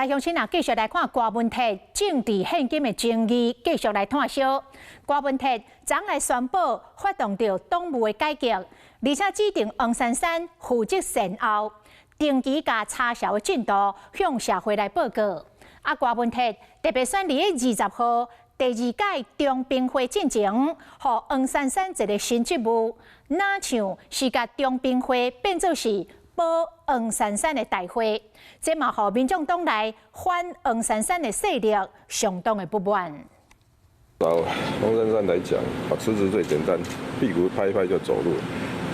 来，乡亲啊，继续来看郭文泰政治现金的争议，继续来探讨。郭文泰昨来宣布发动着党务的改革，而且指定黄珊珊负责善后，定期甲查销的进度向社会来报告。啊，郭文泰特别选伫20号第2届中评会进前，予黄珊珊一个新职务，哪像是甲中评会变做是保黄珊珊的大会，这嘛互民众党内反黄珊珊的势力相当的不满。找黄珊珊来讲，辞职最简单，屁股拍一拍就走路。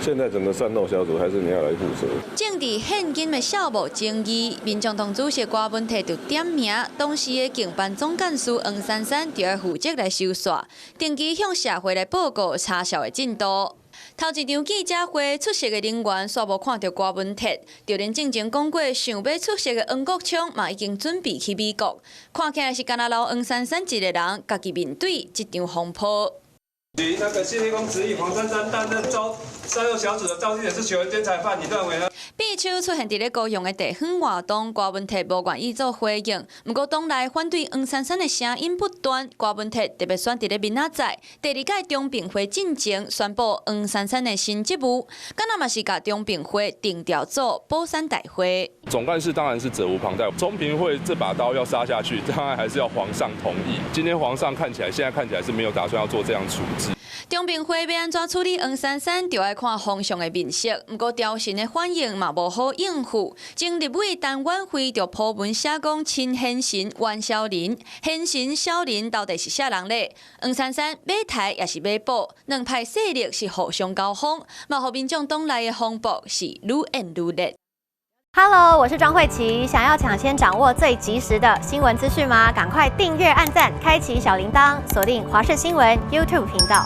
现在整个善后小组还是你要来负责。政治现金的小无争议，民众党主席郭文泰就点名，当时的竞办总干事黄珊珊就要负责来收煞，定期向社会来报告查销的进度。头一场记者会出席的人员煞无看到郭文泰，就连进前讲过想要出席的黄国昌嘛已经准备去美国，看起来是干那留黄珊珊一个人家己面对这场风波。那个谢立功质疑黄珊珊担任善后小组的召集人是学文兼裁犯，你认为呢？秘书出现伫咧高雄的地方活动，郭文泰无愿意做回应。不过党内反对黄珊珊的声音不断，郭文泰特别选伫咧明仔载第2届中评会进前宣布黄珊珊的新职务，敢若嘛是甲中评会定调做保山大会。总干事当然是责无旁贷，中评会这把刀要杀下去，当然还是要皇上同意。今天皇上现在看起来是没有打算要做这样处置。中评会要安怎处理黄珊珊，就要看皇上的面色。不过朝臣的反应嘛无好应付，前立委陈婉慧就铺文写讲亲贤臣袁小林，贤臣小林到底是啥人咧？黄珊珊买台也是买保，两派势力是互相交锋，嘛互民众党内的风波是愈演愈烈。Hello， 我是庄慧琪。想要抢先掌握最及时的新闻资讯吗？赶快订阅、按赞、开启小铃铛，锁定华视新闻 YouTube 频道。